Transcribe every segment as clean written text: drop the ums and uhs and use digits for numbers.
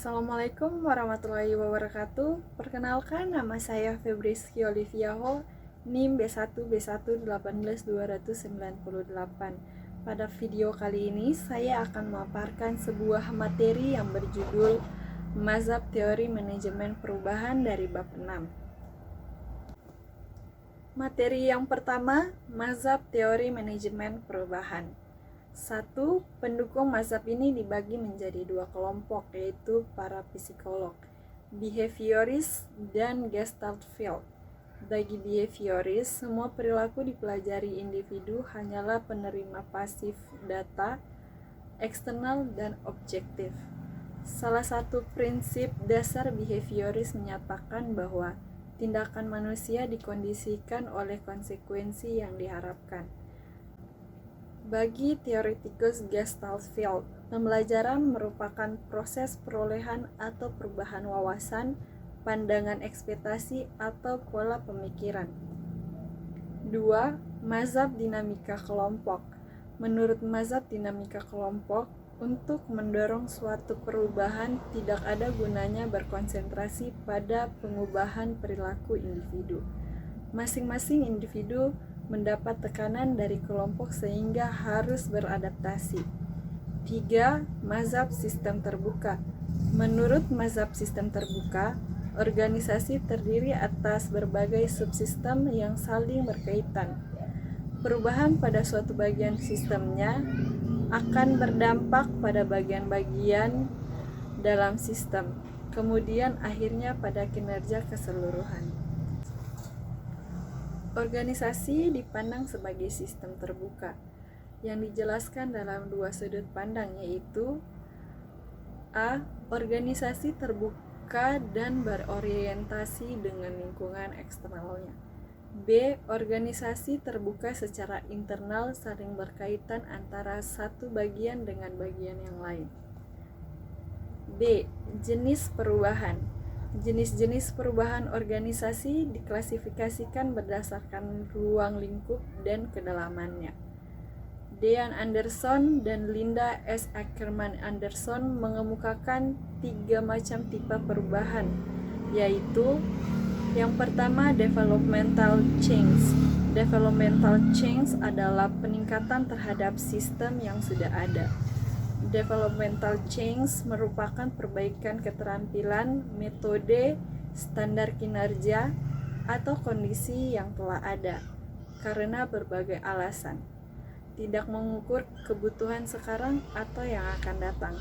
Assalamualaikum warahmatullahi wabarakatuh. Perkenalkan, nama saya Febriski Oliviaho, NIM B1B1181298. Pada video kali ini, saya akan memaparkan sebuah materi yang berjudul Mazhab Teori Manajemen Perubahan dari bab 6. Materi yang pertama, Mazhab Teori Manajemen Perubahan. 1. Pendukung mazhab ini dibagi menjadi dua kelompok, yaitu para psikolog, behavioris dan gestalt field. Bagi behavioris, semua perilaku dipelajari individu hanyalah penerima pasif data, eksternal dan objektif. Salah satu prinsip dasar behavioris menyatakan bahwa tindakan manusia dikondisikan oleh konsekuensi yang diharapkan. Bagi teoretikus Gestalt field, pembelajaran merupakan proses perolehan atau perubahan wawasan, pandangan ekspektasi, atau pola pemikiran. 2. Mazhab dinamika kelompok. Menurut mazhab dinamika kelompok, untuk mendorong suatu perubahan tidak ada gunanya berkonsentrasi pada pengubahan perilaku individu. Masing-masing individu mendapat tekanan dari kelompok sehingga harus beradaptasi. 3. Mazhab sistem terbuka. Menurut mazhab sistem terbuka, organisasi terdiri atas berbagai subsistem yang saling berkaitan. Perubahan pada suatu bagian sistemnya akan berdampak pada bagian-bagian dalam sistem, kemudian akhirnya pada kinerja keseluruhan. Organisasi dipandang sebagai sistem terbuka yang dijelaskan dalam dua sudut pandang, yaitu A. Organisasi terbuka dan berorientasi dengan lingkungan eksternalnya. B. Organisasi terbuka secara internal saling berkaitan antara satu bagian dengan bagian yang lain. B. Jenis perubahan. Jenis-jenis perubahan organisasi diklasifikasikan berdasarkan ruang lingkup dan kedalamannya. Dean Anderson dan Linda S. Ackerman Anderson mengemukakan 3 macam tipe perubahan, yaitu yang pertama, developmental change. Developmental change adalah peningkatan terhadap sistem yang sudah ada. Developmental change merupakan perbaikan keterampilan, metode, standar kinerja, atau kondisi yang telah ada karena berbagai alasan, tidak mengukur kebutuhan sekarang atau yang akan datang.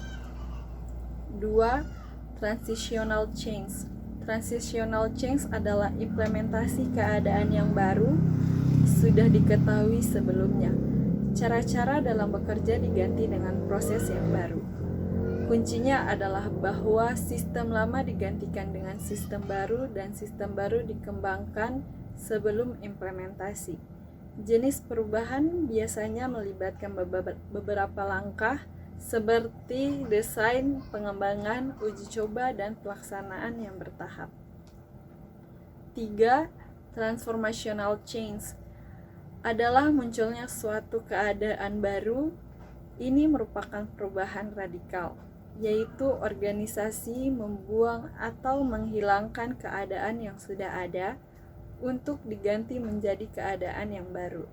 2. Transitional change. Transitional change adalah implementasi keadaan yang baru sudah diketahui sebelumnya. Cara-cara dalam bekerja diganti dengan proses yang baru. Kuncinya adalah bahwa sistem lama digantikan dengan sistem baru dan sistem baru dikembangkan sebelum implementasi. Jenis perubahan biasanya melibatkan beberapa langkah seperti desain, pengembangan, uji coba, dan pelaksanaan yang bertahap. 3. Transformational change adalah munculnya suatu keadaan baru. Ini merupakan perubahan radikal, yaitu organisasi membuang atau menghilangkan keadaan yang sudah ada untuk diganti menjadi keadaan yang baru.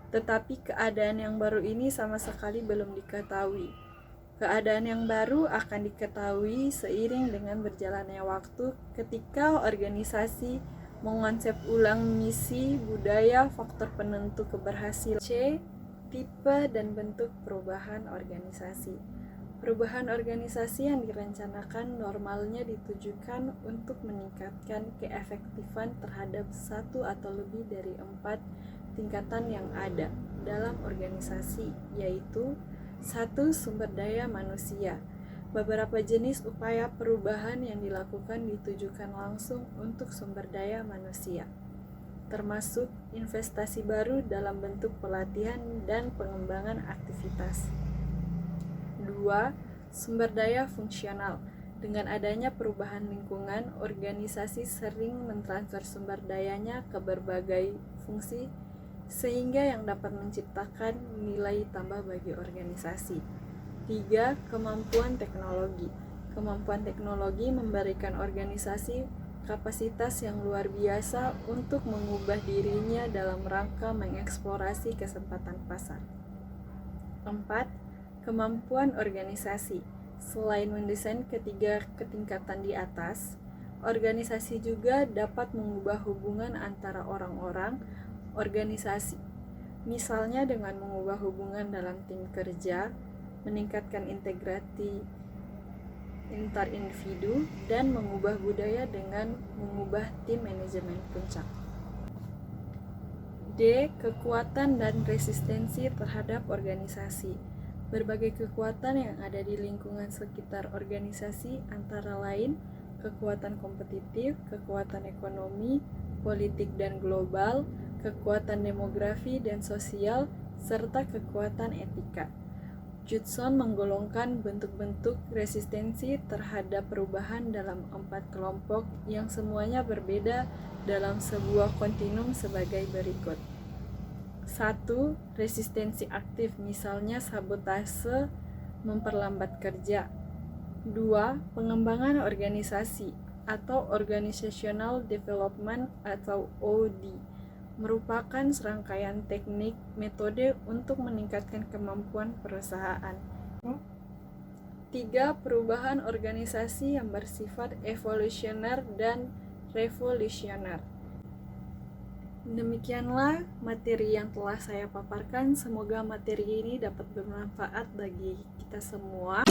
Tetapi keadaan yang baru ini sama sekali belum diketahui. Keadaan yang baru akan diketahui seiring dengan berjalannya waktu ketika organisasi mengonsep ulang misi, budaya, faktor penentu keberhasilan. C. Tipe dan bentuk perubahan organisasi. Perubahan organisasi yang direncanakan normalnya ditujukan untuk meningkatkan keefektifan terhadap satu atau lebih dari 4 tingkatan yang ada dalam organisasi, yaitu 1. Sumber daya manusia. Beberapa jenis upaya perubahan yang dilakukan ditujukan langsung untuk sumber daya manusia, termasuk investasi baru dalam bentuk pelatihan dan pengembangan aktivitas. 2. Sumber daya fungsional. Dengan adanya perubahan lingkungan, organisasi sering mentransfer sumber dayanya ke berbagai fungsi sehingga yang dapat menciptakan nilai tambah bagi organisasi. 3. Kemampuan teknologi. Kemampuan teknologi memberikan organisasi kapasitas yang luar biasa untuk mengubah dirinya dalam rangka mengeksplorasi kesempatan pasar. 4. Kemampuan organisasi. Selain mendesain ketiga ketingkatan di atas, organisasi juga dapat mengubah hubungan antara orang-orang, organisasi. Misalnya dengan mengubah hubungan dalam tim kerja, meningkatkan integrasi antar individu, dan mengubah budaya dengan mengubah tim manajemen puncak. D. Kekuatan dan resistensi terhadap organisasi. Berbagai kekuatan yang ada di lingkungan sekitar organisasi antara lain kekuatan kompetitif, kekuatan ekonomi, politik dan global, kekuatan demografi dan sosial, serta kekuatan etika. Judson menggolongkan bentuk-bentuk resistensi terhadap perubahan dalam 4 kelompok yang semuanya berbeda dalam sebuah kontinum sebagai berikut. 1. Resistensi aktif, misalnya sabotase memperlambat kerja. 2. Pengembangan organisasi atau Organizational Development atau OD merupakan serangkaian teknik metode untuk meningkatkan kemampuan perusahaan. 3. Perubahan organisasi yang bersifat evolusioner dan revolusioner. Demikianlah materi yang telah saya paparkan. Semoga materi ini dapat bermanfaat bagi kita semua.